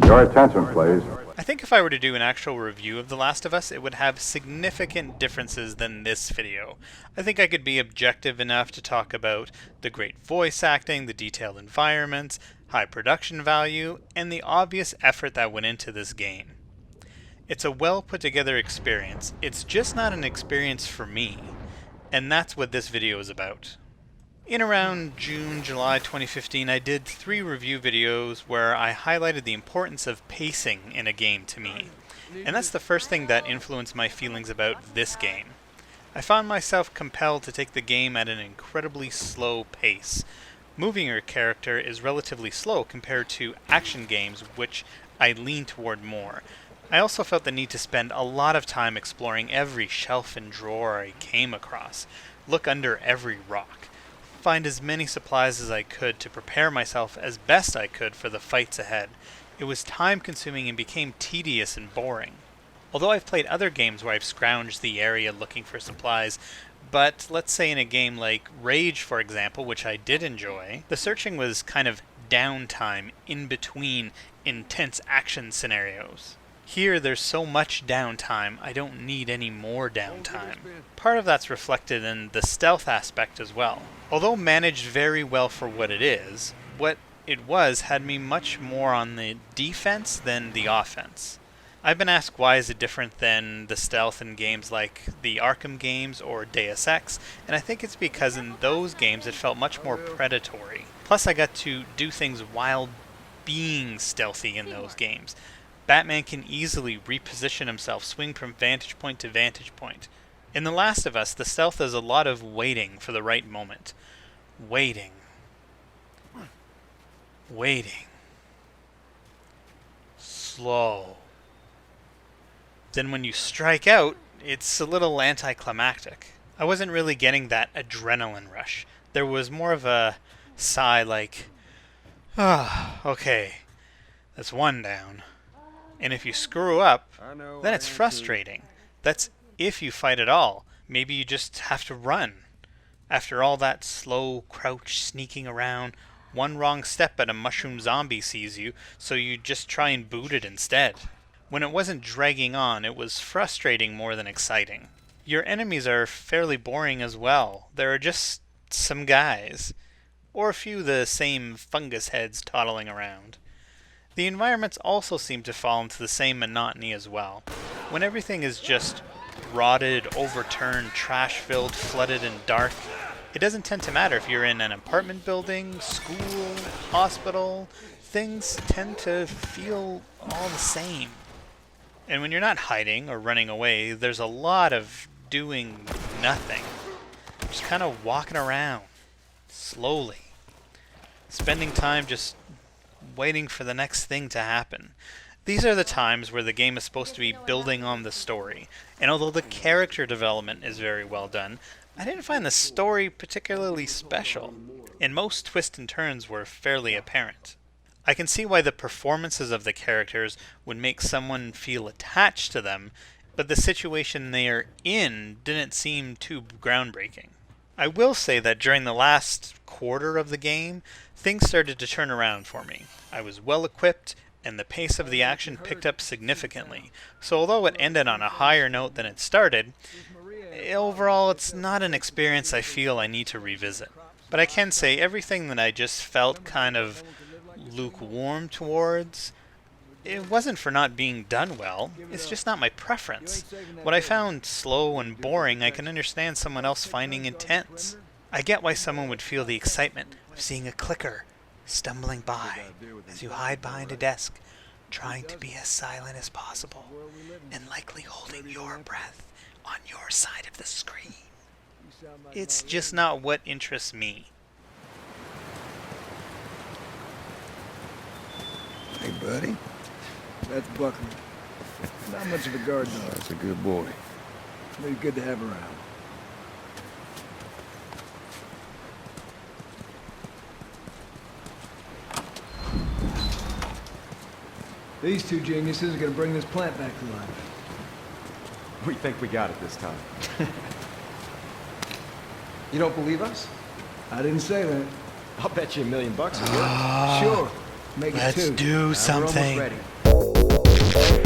Your attention, please. I think if I were to do an actual review of The Last of Us, it would have significant differences than this video. I think I could be objective enough to talk about the great voice acting, the detailed environments, high production value, and the obvious effort that went into this game. It's a well put together experience. It's just not an experience for me. And that's what this video is about. In around June, July 2015, I did 3 review videos where I highlighted the importance of pacing in a game to me. And that's the first thing that influenced my feelings about this game. I found myself compelled to take the game at an incredibly slow pace. Moving your character is relatively slow compared to action games, which I lean toward more. I also felt the need to spend a lot of time exploring every shelf and drawer I came across, look under every rock, find as many supplies as I could to prepare myself as best I could for the fights ahead. It was time consuming and became tedious and boring. Although I've played other games where I've scrounged the area looking for supplies, but let's say in a game like Rage, for example, which I did enjoy, the searching was kind of downtime in between intense action scenarios. Here, there's so much downtime, I don't need any more downtime. Part of that's reflected in the stealth aspect as well. Although managed very well for what it was had me much more on the defense than the offense. I've been asked why is it different than the stealth in games like the Arkham games or Deus Ex, and I think it's because in those games it felt much more predatory. Plus I got to do things while being stealthy in those games. Batman can easily reposition himself, swing from vantage point to vantage point. In The Last of Us, the stealth is a lot of waiting for the right moment. Waiting. Slow. Then when you strike out, it's a little anticlimactic. I wasn't really getting that adrenaline rush. There was more of a sigh like, okay, that's one down. And if you screw up, then it's frustrating. That's if you fight at all. Maybe you just have to run. After all that slow crouch sneaking around, one wrong step and a mushroom zombie sees you, so you just try and boot it instead. When it wasn't dragging on, it was frustrating more than exciting. Your enemies are fairly boring as well. There are just some guys. Or a few of the same fungus heads toddling around. The environments also seem to fall into the same monotony as well. When everything is just rotted, overturned, trash-filled, flooded, and dark, it doesn't tend to matter if you're in an apartment building, school, hospital. Things tend to feel all the same. And when you're not hiding or running away, there's a lot of doing nothing. Just kind of walking around, slowly. Spending time just waiting for the next thing to happen. These are the times where the game is supposed to be building on the story, and although the character development is very well done, I didn't find the story particularly special, and most twists and turns were fairly apparent. I can see why the performances of the characters would make someone feel attached to them, but the situation they are in didn't seem too groundbreaking. I will say that during the last quarter of the game, things started to turn around for me. I was well equipped, and the pace of the action picked up significantly. So although it ended on a higher note than it started, overall it's not an experience I feel I need to revisit. But I can say everything that I just felt kind of lukewarm towards, it wasn't for not being done well, it's just not my preference. What I found slow and boring, I can understand someone else finding intense. I get why someone would feel the excitement of seeing a clicker stumbling by as you hide behind a desk, trying to be as silent as possible, and likely holding your breath on your side of the screen. It's just not what interests me. Hey, buddy. That's Buckley. Not much of a guard dog. That's a good boy. But he's good to have around. These two geniuses are gonna bring this plant back to life. We think we got it this time. You don't believe us? I didn't say that. I'll bet you $1 million a year. Sure. Make it Let's two. do something. We're almost ready. Hey,